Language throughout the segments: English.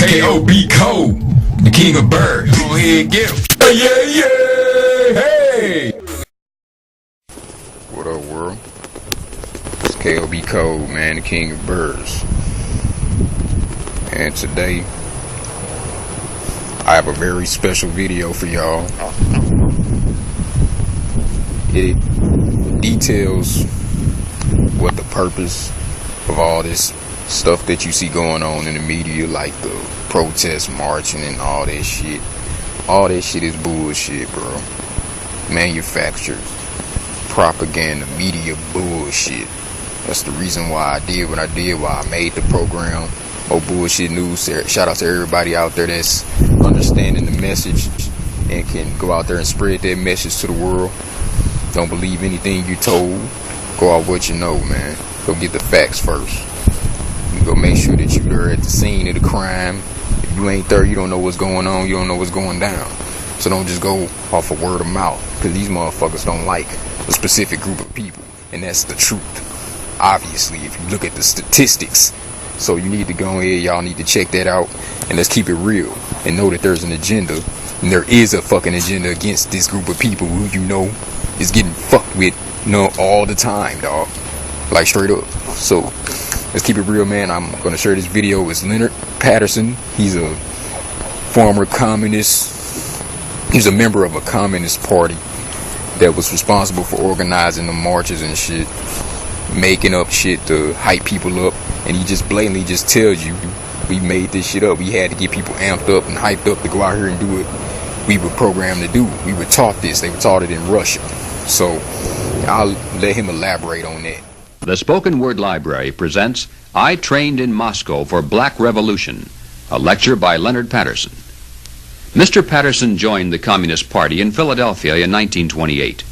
K.O.B. Code, the king of birds. Go ahead, get him. Yeah, hey! What up, world? It's K.O.B. Code, man, the king of birds. And today, I have a very special video for y'all. It details what the purpose of all this stuff that you see going on in the media, like the protest marching and all that shit. All that shit is bullshit, bro. Manufactured propaganda, media bullshit. That's the reason why I did what I did, why I made the program. Oh, bullshit news. Shout out to everybody out there that's understanding the message and can go out there and spread that message to the world. Don't believe anything you told. Go out what you know, man. Go get the facts first. You go make sure that you're there at the scene of the crime. If you ain't there, you don't know what's going on. You don't know what's going down. So don't just go off of word of mouth, because these motherfuckers don't like a specific group of people, and that's the truth. Obviously, if you look at the statistics. So you need to go ahead, y'all need to check that out, and let's keep it real and know that there's an agenda, and there is a fucking agenda against this group of people who you know is getting fucked with, you know, all the time, dog. Like, straight up. So let's keep it real, man. I'm gonna share this video with Leonard Patterson. He's a former communist. He's a member of a communist party that was responsible for organizing the marches and shit, making up shit to hype people up. And he just blatantly just tells you, we made this shit up. We had to get people amped up and hyped up to go out here and do what we were programmed to do. We were taught this. They were taught it in Russia. So I'll let him elaborate on that. The Spoken Word Library presents I Trained in Moscow for Black Revolution, a lecture by Leonard Patterson. Mr. Patterson joined the Communist Party in Philadelphia in 1928.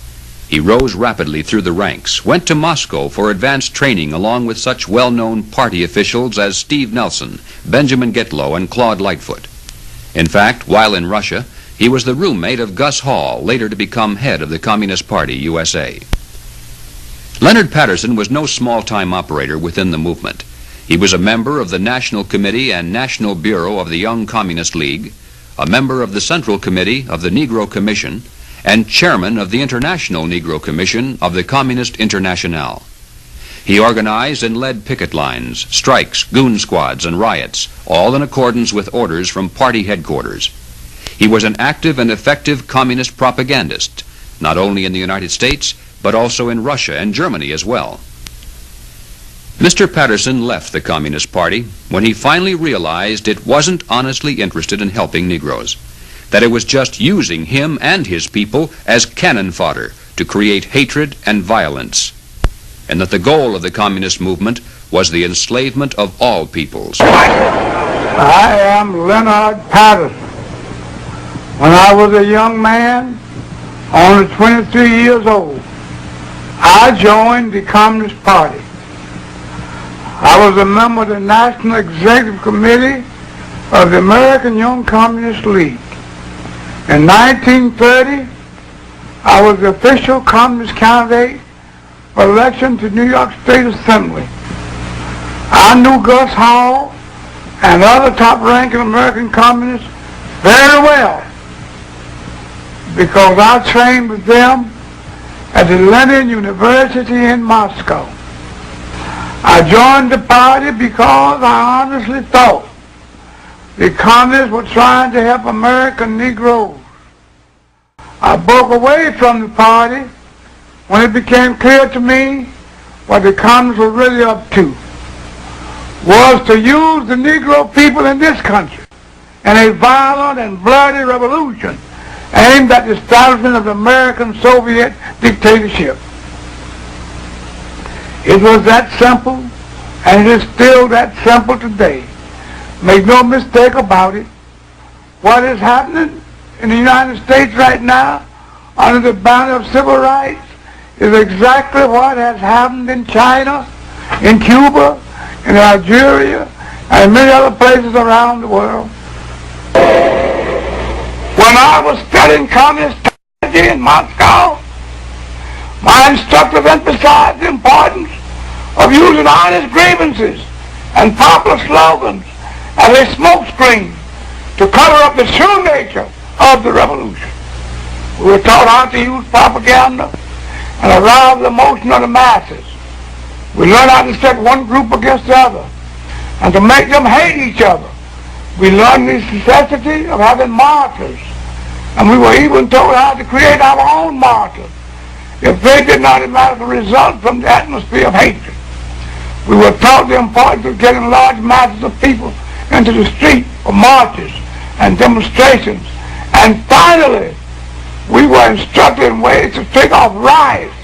He rose rapidly through the ranks, went to Moscow for advanced training along with such well-known party officials as Steve Nelson, Benjamin Gitlow, and Claude Lightfoot. In fact, while in Russia, he was the roommate of Gus Hall, later to become head of the Communist Party USA. Leonard Patterson was no small-time operator within the movement. He was a member of the National Committee and National Bureau of the Young Communist League, a member of the Central Committee of the Negro Commission, and chairman of the International Negro Commission of the Communist Internationale. He organized and led picket lines, strikes, goon squads, and riots, all in accordance with orders from party headquarters. He was an active and effective communist propagandist, not only in the United States, but also in Russia and Germany as well. Mr. Patterson left the Communist Party when he finally realized it wasn't honestly interested in helping Negroes, that it was just using him and his people as cannon fodder to create hatred and violence, and that the goal of the communist movement was the enslavement of all peoples. I am Leonard Patterson. When I was a young man, only 23 years old, I joined the Communist Party. I was a member of the National Executive Committee of the American Young Communist League. In 1930, I was the official communist candidate for election to New York State Assembly. I knew Gus Hall and other top-ranking American communists very well because I trained with them at the Lenin University in Moscow. I joined the party because I honestly thought the communists were trying to help American Negroes. I broke away from the party when it became clear to me what the communists were really up to was to use the Negro people in this country in a violent and bloody revolution aimed at the establishment of the American Soviet dictatorship. It was that simple, and it is still that simple today. Make no mistake about it. What is happening in the United States right now under the banner of civil rights is exactly what has happened in China, in Cuba, in Algeria, and many other places around the world. When I was studying communist strategy in Moscow, my instructors emphasized the importance of using honest grievances and popular slogans as a smokescreen to cover up the true nature of the revolution. We were taught how to use propaganda and arouse the emotion of the masses. We learned how to set one group against the other and to make them hate each other. We learned the necessity of having martyrs, and we were even told how to create our own martyrs if they did not automatically result from the atmosphere of hatred. We were taught the importance of getting large masses of people into the street for marches and demonstrations. And finally, we were instructed in ways to take off riots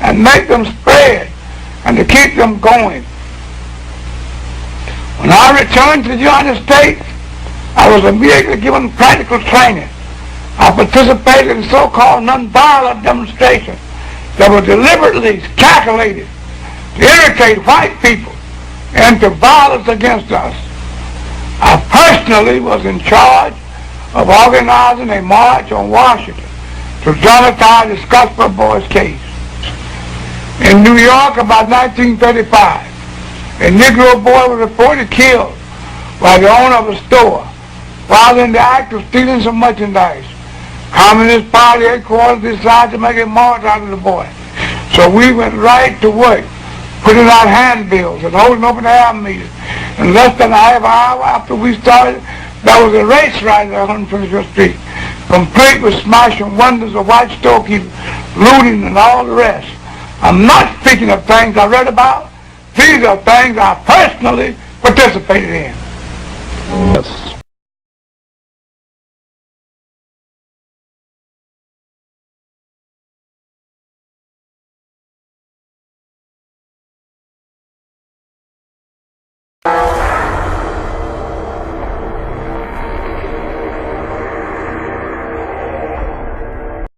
and make them spread and to keep them going. When I returned to the United States, I was immediately given practical training. I participated in so-called nonviolent demonstrations that were deliberately calculated to irritate white people into violence against us. I personally was in charge of organizing a march on Washington to dramatize the Scottsboro Boys case. In New York, about 1935, a Negro boy was reported killed by the owner of a store while in the act of stealing some merchandise. Communist Party headquarters decided to make a march out of the boy. So we went right to work, putting out handbills and holding open air meetings. In less than a half hour after we started, there was a race right there on 125th Street, complete with smashing windows of white storekeepers, looting and all the rest. I'm not speaking of things I read about. These are things I personally participated in. Yes.